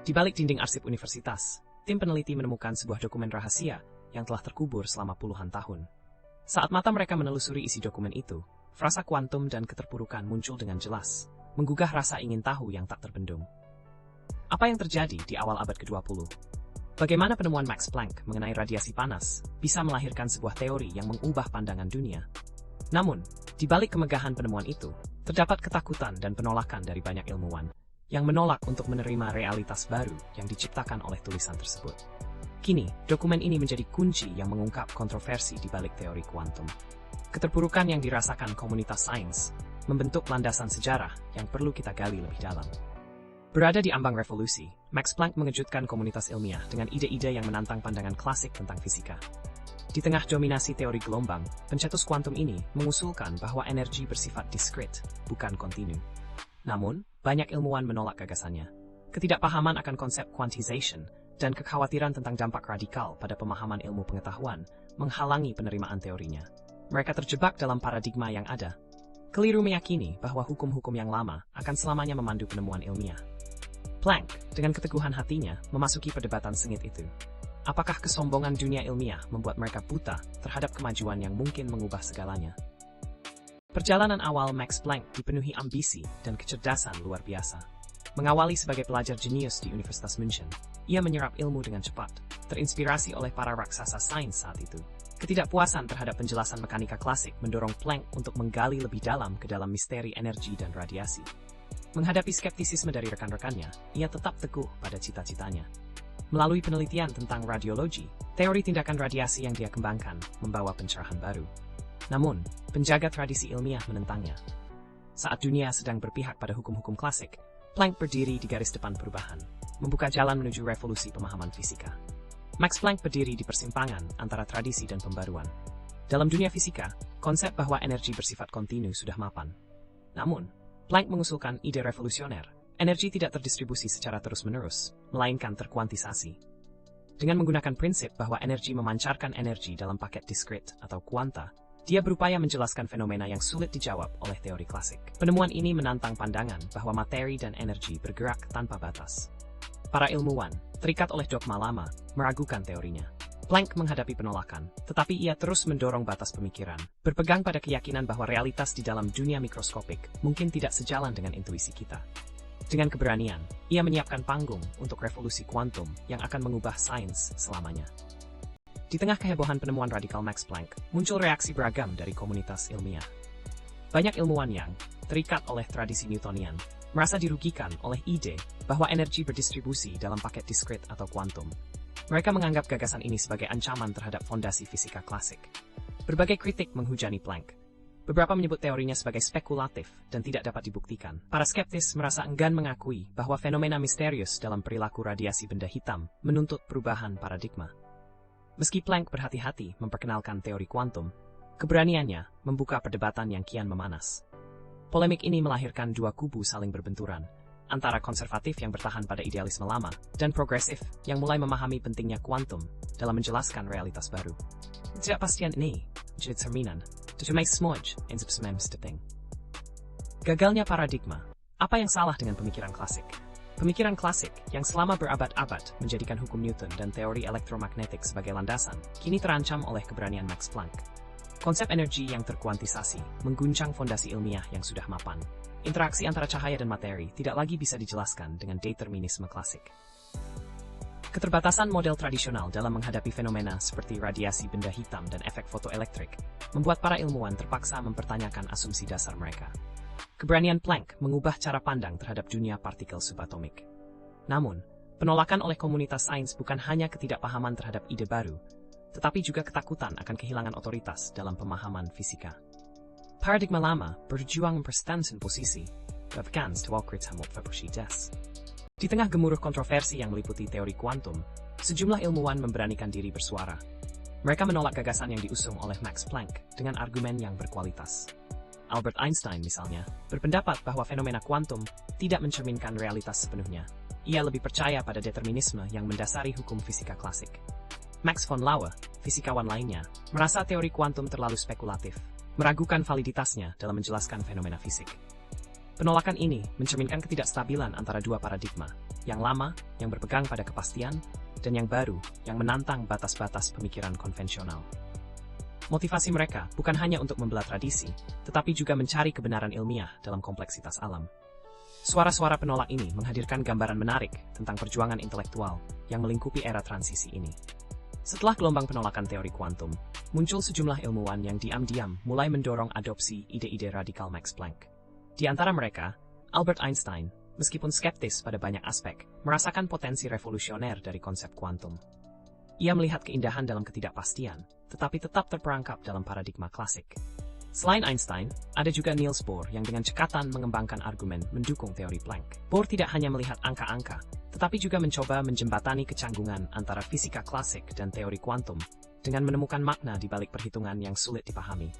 Di balik dinding arsip universitas, tim peneliti menemukan sebuah dokumen rahasia yang telah terkubur selama puluhan tahun. Saat mata mereka menelusuri isi dokumen itu, frasa kuantum dan keterpurukan muncul dengan jelas, menggugah rasa ingin tahu yang tak terbendung. Apa yang terjadi di awal abad ke-20? Bagaimana penemuan Max Planck mengenai radiasi panas bisa melahirkan sebuah teori yang mengubah pandangan dunia? Namun, di balik kemegahan penemuan itu, terdapat ketakutan dan penolakan dari banyak ilmuwan yang menolak untuk menerima realitas baru yang diciptakan oleh tulisan tersebut. Kini, dokumen ini menjadi kunci yang mengungkap kontroversi di balik teori kuantum. Keterpurukan yang dirasakan komunitas sains membentuk landasan sejarah yang perlu kita gali lebih dalam. Berada di ambang revolusi, Max Planck mengejutkan komunitas ilmiah dengan ide-ide yang menantang pandangan klasik tentang fisika. Di tengah dominasi teori gelombang, pencetus kuantum ini mengusulkan bahwa energi bersifat diskrit, bukan kontinu. Namun, banyak ilmuwan menolak gagasannya. Ketidakpahaman akan konsep quantization dan kekhawatiran tentang dampak radikal pada pemahaman ilmu pengetahuan menghalangi penerimaan teorinya. Mereka terjebak dalam paradigma yang ada. Keliru meyakini bahwa hukum-hukum yang lama akan selamanya memandu penemuan ilmiah. Planck, dengan keteguhan hatinya, memasuki perdebatan sengit itu. Apakah kesombongan dunia ilmiah membuat mereka buta terhadap kemajuan yang mungkin mengubah segalanya? Perjalanan awal Max Planck dipenuhi ambisi dan kecerdasan luar biasa. Mengawali sebagai pelajar jenius di Universitas München, ia menyerap ilmu dengan cepat, terinspirasi oleh para raksasa sains saat itu. Ketidakpuasan terhadap penjelasan mekanika klasik mendorong Planck untuk menggali lebih dalam ke dalam misteri energi dan radiasi. Menghadapi skeptisisme dari rekan-rekannya, ia tetap teguh pada cita-citanya. Melalui penelitian tentang radiologi, teori tindakan radiasi yang dia kembangkan membawa pencerahan baru. Namun, penjaga tradisi ilmiah menentangnya. Saat dunia sedang berpihak pada hukum-hukum klasik, Planck berdiri di garis depan perubahan, membuka jalan menuju revolusi pemahaman fisika. Max Planck berdiri di persimpangan antara tradisi dan pembaruan. Dalam dunia fisika, konsep bahwa energi bersifat kontinu sudah mapan. Namun, Planck mengusulkan ide revolusioner. Energi tidak terdistribusi secara terus-menerus, melainkan terkuantisasi. Dengan menggunakan prinsip bahwa energi memancarkan energi dalam paket diskrit atau kuanta, dia berupaya menjelaskan fenomena yang sulit dijawab oleh teori klasik. Penemuan ini menantang pandangan bahwa materi dan energi bergerak tanpa batas. Para ilmuwan, terikat oleh dogma lama, meragukan teorinya. Planck menghadapi penolakan, tetapi ia terus mendorong batas pemikiran, berpegang pada keyakinan bahwa realitas di dalam dunia mikroskopik mungkin tidak sejalan dengan intuisi kita. Dengan keberanian, ia menyiapkan panggung untuk revolusi kuantum yang akan mengubah sains selamanya. Di tengah kehebohan penemuan radikal Max Planck, muncul reaksi beragam dari komunitas ilmiah. Banyak ilmuwan yang terikat oleh tradisi Newtonian merasa dirugikan oleh ide bahwa energi berdistribusi dalam paket diskrit atau kuantum. Mereka menganggap gagasan ini sebagai ancaman terhadap fondasi fisika klasik. Berbagai kritik menghujani Planck. Beberapa menyebut teorinya sebagai spekulatif dan tidak dapat dibuktikan. Para skeptis merasa enggan mengakui bahwa fenomena misterius dalam perilaku radiasi benda hitam menuntut perubahan paradigma. Meski Planck berhati-hati memperkenalkan teori kuantum, keberaniannya membuka perdebatan yang kian memanas. Polemik ini melahirkan dua kubu saling berbenturan, antara konservatif yang bertahan pada idealisme lama dan progresif yang mulai memahami pentingnya kuantum dalam menjelaskan realitas baru. Ketidakpastian ini menjadi cerminan tujuh smudge in subsystem. Gagalnya paradigma. Apa yang salah dengan pemikiran klasik? Pemikiran klasik yang selama berabad-abad menjadikan hukum Newton dan teori elektromagnetik sebagai landasan, kini terancam oleh keberanian Max Planck. Konsep energi yang terkuantisasi mengguncang fondasi ilmiah yang sudah mapan. Interaksi antara cahaya dan materi tidak lagi bisa dijelaskan dengan determinisme klasik. Keterbatasan model tradisional dalam menghadapi fenomena seperti radiasi benda hitam dan efek fotoelektrik membuat para ilmuwan terpaksa mempertanyakan asumsi dasar mereka. Keberanian Planck mengubah cara pandang terhadap dunia partikel subatomik. Namun, penolakan oleh komunitas sains bukan hanya ketidakpahaman terhadap ide baru, tetapi juga ketakutan akan kehilangan otoritas dalam pemahaman fisika. Paradigma lama berjuang mempertahankan posisi, bahkan di tengah gemuruh kontroversi yang meliputi teori kuantum, sejumlah ilmuwan memberanikan diri bersuara. Mereka menolak gagasan yang diusung oleh Max Planck dengan argumen yang berkualitas. Albert Einstein misalnya, berpendapat bahwa fenomena kuantum tidak mencerminkan realitas sepenuhnya. Ia lebih percaya pada determinisme yang mendasari hukum fisika klasik. Max von Laue, fisikawan lainnya, merasa teori kuantum terlalu spekulatif, meragukan validitasnya dalam menjelaskan fenomena fisik. Penolakan ini mencerminkan ketidakstabilan antara dua paradigma, yang lama, yang berpegang pada kepastian, dan yang baru, yang menantang batas-batas pemikiran konvensional. Motivasi mereka bukan hanya untuk membelah tradisi, tetapi juga mencari kebenaran ilmiah dalam kompleksitas alam. Suara-suara penolak ini menghadirkan gambaran menarik tentang perjuangan intelektual yang melingkupi era transisi ini. Setelah gelombang penolakan teori kuantum, muncul sejumlah ilmuwan yang diam-diam mulai mendorong adopsi ide-ide radikal Max Planck. Di antara mereka, Albert Einstein, meskipun skeptis pada banyak aspek, merasakan potensi revolusioner dari konsep kuantum. Ia melihat keindahan dalam ketidakpastian, tetapi tetap terperangkap dalam paradigma klasik. Selain Einstein, ada juga Niels Bohr yang dengan cekatan mengembangkan argumen mendukung teori Planck. Bohr tidak hanya melihat angka-angka, tetapi juga mencoba menjembatani kecanggungan antara fisika klasik dan teori kuantum, dengan menemukan makna di balik perhitungan yang sulit dipahami.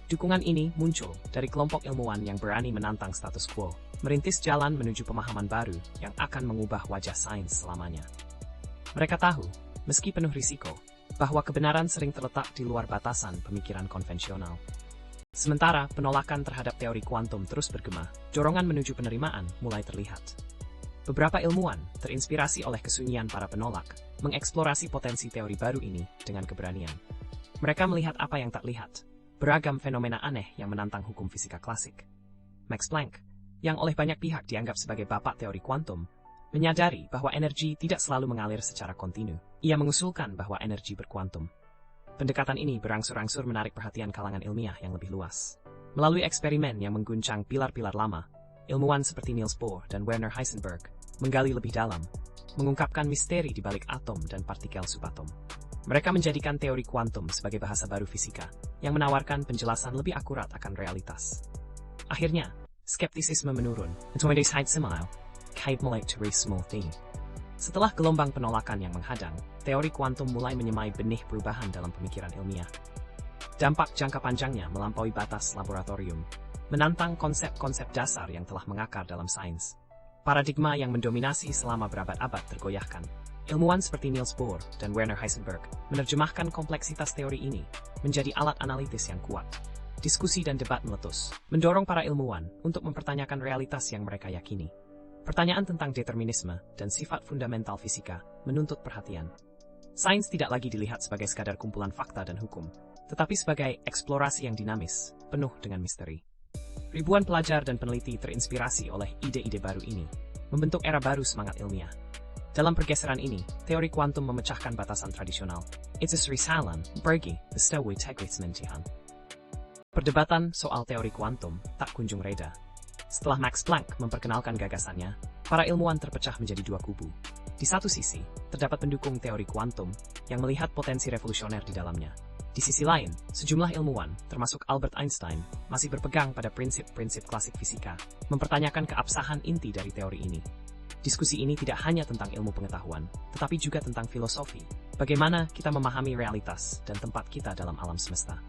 Dukungan ini muncul dari kelompok ilmuwan yang berani menantang status quo, merintis jalan menuju pemahaman baru yang akan mengubah wajah sains selamanya. Mereka tahu, meski penuh risiko, bahwa kebenaran sering terletak di luar batasan pemikiran konvensional. Sementara penolakan terhadap teori kuantum terus bergema, dorongan menuju penerimaan mulai terlihat. Beberapa ilmuwan, terinspirasi oleh kesunyian para penolak, mengeksplorasi potensi teori baru ini dengan keberanian. Mereka melihat apa yang tak lihat, beragam fenomena aneh yang menantang hukum fisika klasik. Max Planck, yang oleh banyak pihak dianggap sebagai bapak teori kuantum, menyadari bahwa energi tidak selalu mengalir secara kontinu. Ia mengusulkan bahwa energi berkuantum. Pendekatan ini berangsur-angsur menarik perhatian kalangan ilmiah yang lebih luas. Melalui eksperimen yang mengguncang pilar-pilar lama, ilmuwan seperti Niels Bohr dan Werner Heisenberg menggali lebih dalam, mengungkapkan misteri di balik atom dan partikel subatom. Mereka menjadikan teori kuantum sebagai bahasa baru fisika, yang menawarkan penjelasan lebih akurat akan realitas. Akhirnya, skeptisisme menurun. Setelah gelombang penolakan yang menghadang, teori kuantum mulai menyemai benih perubahan dalam pemikiran ilmiah. Dampak jangka panjangnya melampaui batas laboratorium, menantang konsep-konsep dasar yang telah mengakar dalam sains. Paradigma yang mendominasi selama berabad-abad tergoyahkan. Ilmuwan seperti Niels Bohr dan Werner Heisenberg menerjemahkan kompleksitas teori ini menjadi alat analitis yang kuat. Diskusi dan debat meletus, mendorong para ilmuwan untuk mempertanyakan realitas yang mereka yakini. Pertanyaan tentang determinisme dan sifat fundamental fisika menuntut perhatian. Sains tidak lagi dilihat sebagai sekadar kumpulan fakta dan hukum, tetapi sebagai eksplorasi yang dinamis, penuh dengan misteri. Ribuan pelajar dan peneliti terinspirasi oleh ide-ide baru ini, membentuk era baru semangat ilmiah. Dalam pergeseran ini, teori kuantum memecahkan batasan tradisional. Perdebatan soal teori kuantum tak kunjung reda. Setelah Max Planck memperkenalkan gagasannya, para ilmuwan terpecah menjadi dua kubu. Di satu sisi, terdapat pendukung teori kuantum yang melihat potensi revolusioner di dalamnya. Di sisi lain, sejumlah ilmuwan, termasuk Albert Einstein, masih berpegang pada prinsip-prinsip klasik fisika, mempertanyakan keabsahan inti dari teori ini. Diskusi ini tidak hanya tentang ilmu pengetahuan, tetapi juga tentang filosofi, bagaimana kita memahami realitas dan tempat kita dalam alam semesta.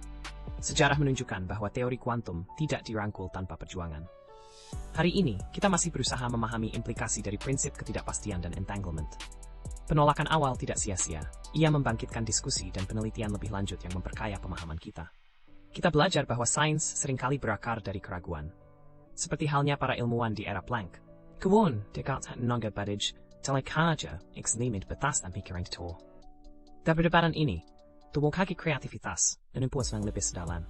Sejarah menunjukkan bahwa teori kuantum tidak dirangkul tanpa perjuangan. Hari ini, kita masih berusaha memahami implikasi dari prinsip ketidakpastian dan entanglement. Penolakan awal tidak sia-sia, ia membangkitkan diskusi dan penelitian lebih lanjut yang memperkaya pemahaman kita. Kita belajar bahwa sains seringkali berakar dari keraguan. Seperti halnya para ilmuwan di era Planck. Kemudian, Descartes menganggap badaj, telekaja, exlimit batas dan pikiran itu. Dari perdebatan ini, tumbuh kaki kreativitas dan impuls yang lebih sedalam.